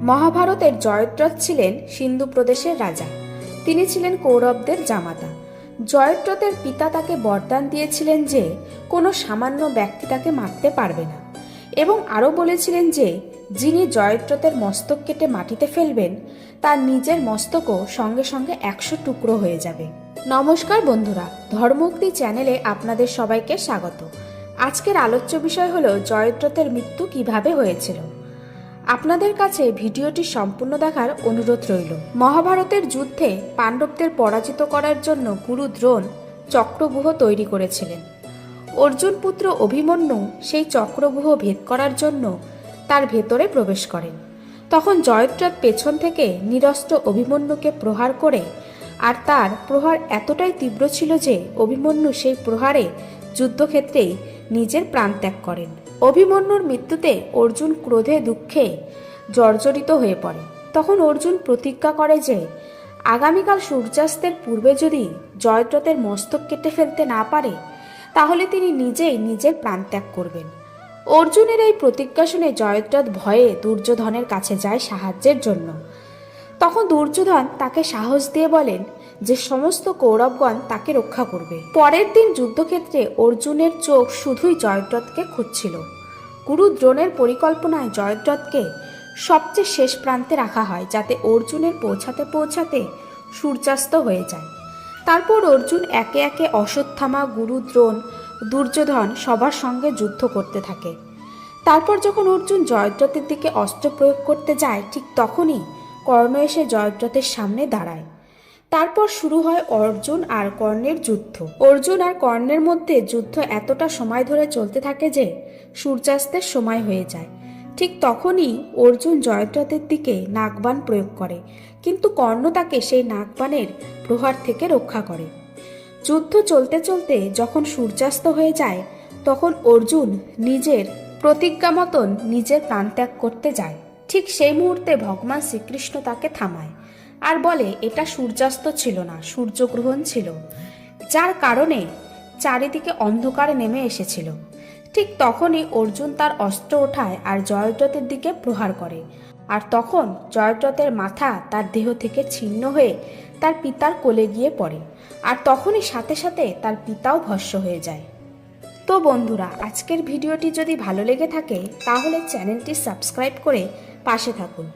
মহাভারতের জয়দ্রথ ছিলেন সিন্ধু প্রদেশের রাজা। তিনি ছিলেন কৌরবদের জামাতা। জয়দ্রথের পিতা তাকে বরদান দিয়েছিলেন যে কোনো সামান্য ব্যক্তি তাকে মারতে পারবে না, এবং আরও বলেছিলেন যে যিনি জয়দ্রথের মস্তক কেটে মাটিতে ফেলবেন তার নিজের মস্তকও সঙ্গে সঙ্গে 100 টুকরো হয়ে যাবে। নমস্কার বন্ধুরা, ধর্মোক্তি চ্যানেলে আপনাদের সবাইকে স্বাগত। আজকের আলোচ্য বিষয় হলো জয়দ্রথের মৃত্যু কিভাবে হয়েছিল। আপনাদের কাছে ভিডিওটি সম্পূর্ণ দেখার অনুরোধ রইল। মহাভারতের যুদ্ধে পাণ্ডবদের পরাজিত করার জন্য গুরু দ্রোণ চক্রব্যূহ তৈরি করেছিলেন। অর্জুন পুত্র অভিমন্যু সেই চক্রব্যূহ ভেদ করার জন্য তার ভেতরে প্রবেশ করেন। তখন জয়দ্রথ পেছন থেকে নিরস্ত্র অভিমন্যুকে প্রহার করে, আর তার প্রহার এতটাই তীব্র ছিল যে অভিমন্যু সেই প্রহারে যুদ্ধক্ষেত্রেই নিজের প্রাণ ত্যাগ করেন। অভিমন্যুর মৃত্যুতে অর্জুন ক্রোধে দুঃখে জর্জরিত হয়ে পড়ে। তখন অর্জুন প্রতিজ্ঞা করে যে আগামীকাল সূর্যাস্তের পূর্বে যদি জয়দ্রথের মস্তক কেটে ফেলতে না পারে তাহলে তিনি নিজেই নিজের প্রাণ ত্যাগ করবেন। অর্জুনের এই প্রতিজ্ঞা শুনে জয়দ্রথ ভয়ে দুর্যোধনের কাছে যায় সাহায্যের জন্য। তখন দুর্যোধন তাকে সাহস দিয়ে বলেন যে সমস্ত কৌরবগণ তাকে রক্ষা করবে। পরের দিন যুদ্ধক্ষেত্রে অর্জুনের চোখ শুধুই জয়দ্রথকে খুঁজছিল। গুরু দ্রোণের পরিকল্পনায় জয়দ্রথকে সবচেয়ে শেষ প্রান্তে রাখা হয়, যাতে অর্জুনের পৌঁছাতে পৌঁছাতে সূর্যাস্ত হয়ে যায়। তারপর অর্জুন একে একে অশ্বত্থামা, গুরু দ্রোণ, দুর্যোধন সবার সঙ্গে যুদ্ধ করতে থাকে। তারপর যখন অর্জুন জয়দ্রথের দিকে অস্ত্র প্রয়োগ করতে যায়, ঠিক তখনই কর্ণ এসে জয়দ্রথের সামনে দাঁড়ায়। তারপর শুরু হয় অর্জুন আর কর্ণের যুদ্ধ। অর্জুন আর কর্ণের মধ্যে যুদ্ধ এতটা সময় ধরে চলতে থাকে যে সূর্যাস্তের সময় হয়ে যায়। ঠিক তখনই অর্জুন জয়দ্রথের দিকে নাগবাণ প্রয়োগ করে, কিন্তু কর্ণ তাকে সেই নাগবাণের প্রহার থেকে রক্ষা করে। যুদ্ধ চলতে চলতে যখন সূর্যাস্ত হয়ে যায় তখন অর্জুন নিজের প্রতিজ্ঞা মতন নিজের প্রাণত্যাগ করতে যায়। ঠিক সেই মুহূর্তে ভগবান শ্রীকৃষ্ণ তাকে থামায় আর বলে এটা সূর্যাস্ত ছিল না, সূর্যগ্রহণ ছিল, যার কারণে চারিদিকে অন্ধকার নেমে এসেছিল। ঠিক তখনই অর্জুন তার অস্ত্র ওঠায় আর জয়দ্রথের দিকে প্রহার করে, আর তখন জয়দ্রথের মাথা তার দেহ থেকে ছিন্ন হয়ে তার পিতার কোলে গিয়ে পড়ে, আর তখনই সাথে সাথে তার পিতাও ভস্ম হয়ে যায়। তো বন্ধুরা, আজকের ভিডিওটি যদি ভালো লেগে থাকে তাহলে চ্যানেলটি সাবস্ক্রাইব করে পাশে থাকুন।